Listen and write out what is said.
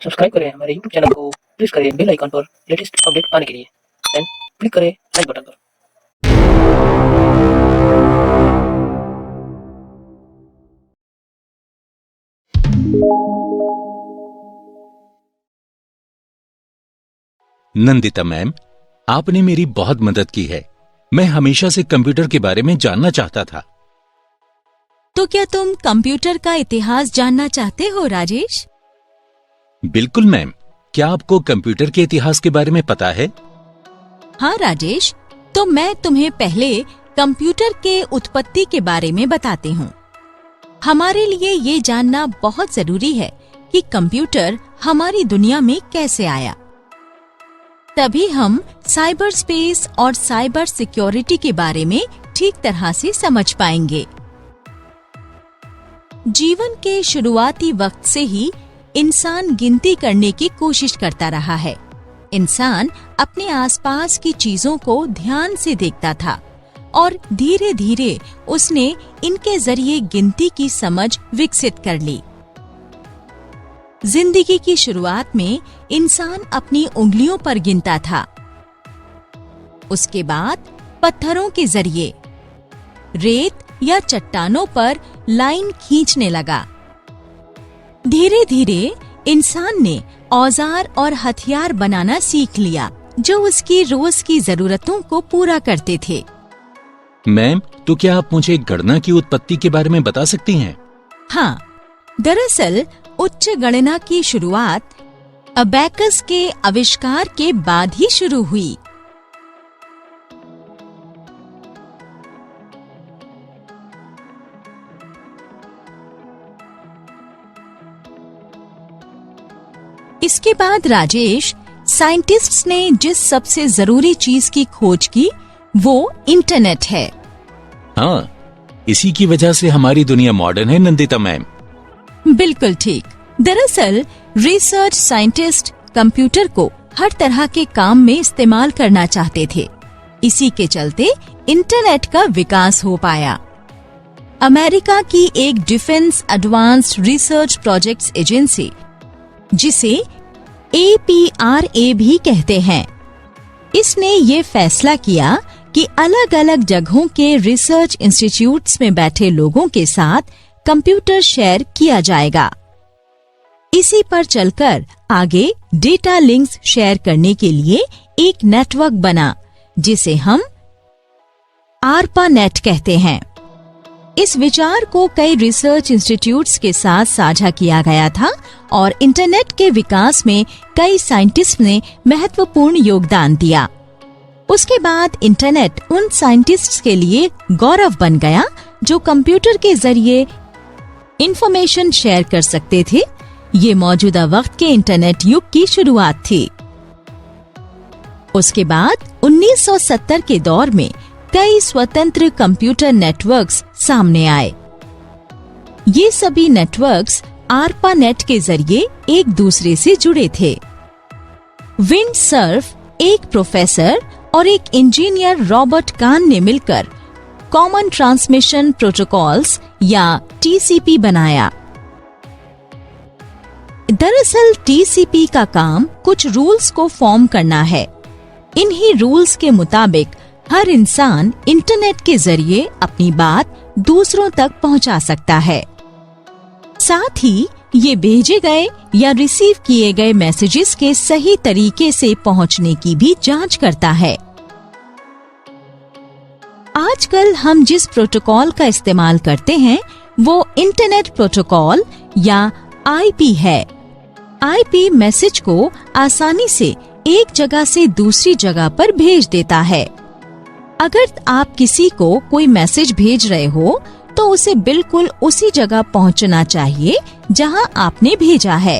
Subscribe करें हमारे YouTube channel को, प्रेस करें बेल आइकन पर लेटेस्ट अपडेट पाने के लिए, देन क्लिक करें लाइक बटन पर। नंदिता मैम, आपने मेरी बहुत मदद की है। मैं हमेशा से कंप्यूटर के बारे में जानना चाहता था। तो क्या तुम कंप्यूटर का इतिहास जानना चाहते हो राजेश? बिल्कुल मैम। क्या आपको कंप्यूटर के इतिहास के बारे में पता है? हाँ राजेश, तो मैं तुम्हें पहले कंप्यूटर के उत्पत्ति के बारे में बताती हूँ। हमारे लिए ये जानना बहुत जरूरी है कि कंप्यूटर हमारी दुनिया में कैसे आया। तभी हम साइबर स्पेस और साइबर सिक्योरिटी के बारे में ठीक तरह से समझ पाएंगे। जीवन के शुरुआती वक्त से ही इंसान गिनती करने की कोशिश करता रहा है। इंसान अपने आसपास की चीजों को ध्यान से देखता था और धीरे धीरे उसने इनके जरिए गिनती की समझ विकसित कर ली। जिंदगी की शुरुआत में इंसान अपनी उंगलियों पर गिनता था। उसके बाद पत्थरों के जरिए, रेत या चट्टानों पर लाइन खींचने लगा। धीरे धीरे इंसान ने औजार और हथियार बनाना सीख लिया जो उसकी रोज की जरूरतों को पूरा करते थे। मैम, तो क्या आप मुझे गणना की उत्पत्ति के बारे में बता सकती हैं? हाँ, दरअसल उच्च गणना की शुरुआत अबैकस के आविष्कार के बाद ही शुरू हुई। इसके बाद राजेश, साइंटिस्ट्स ने जिस सबसे जरूरी चीज की खोज की वो इंटरनेट है। हाँ, इसी की वजह से हमारी दुनिया मॉडर्न है नंदिता मैम। बिल्कुल ठीक। दरअसल रिसर्च साइंटिस्ट कंप्यूटर को हर तरह के काम में इस्तेमाल करना चाहते थे। इसी के चलते इंटरनेट का विकास हो पाया। अमेरिका की एक defence advanced research projects agency, जिसे APRA भी कहते हैं, इसने ये फैसला किया कि अलग अलग जगहों के रिसर्च इंस्टीट्यूट्स में बैठे लोगों के साथ कंप्यूटर शेयर किया जाएगा। इसी पर चलकर आगे डेटा लिंक्स शेयर करने के लिए एक नेटवर्क बना जिसे हम ARPANET कहते हैं। इस विचार को कई रिसर्च इंस्टीट्यूट्स के साथ साझा किया गया था और इंटरनेट के विकास में कई साइंटिस्ट ने महत्वपूर्ण योगदान दिया। उसके बाद इंटरनेट उन साइंटिस्ट्स के लिए गौरव बन गया जो कंप्यूटर के जरिए इंफॉर्मेशन शेयर कर सकते थे। ये मौजूदा वक्त के इंटरनेट युग की शुरुआत थी। उसके बाद 1970 के दौर में कई स्वतंत्र कंप्यूटर नेटवर्क्स सामने आए। ये सभी नेटवर्क्स ARPANET के जरिए एक दूसरे से जुड़े थे। विंडसर्फ एक प्रोफेसर और एक इंजीनियर रॉबर्ट कान ने मिलकर कॉमन ट्रांसमिशन प्रोटोकॉल्स या TCP बनाया। दरअसल TCP का काम कुछ रूल्स को फॉर्म करना है। इन्हीं रूल्स के मुताबिक हर इंसान इंटरनेट के जरिए अपनी बात दूसरों तक पहुंचा सकता है। साथ ही ये भेजे गए या रिसीव किए गए मैसेजेस के सही तरीके से पहुंचने की भी जांच करता है। आजकल हम जिस प्रोटोकॉल का इस्तेमाल करते हैं वो इंटरनेट प्रोटोकॉल या IP है। IP मैसेज को आसानी से एक जगह से दूसरी जगह पर भेज देता है। अगर आप किसी को कोई मैसेज भेज रहे हो तो उसे बिल्कुल उसी जगह पहुंचना चाहिए जहां आपने भेजा है।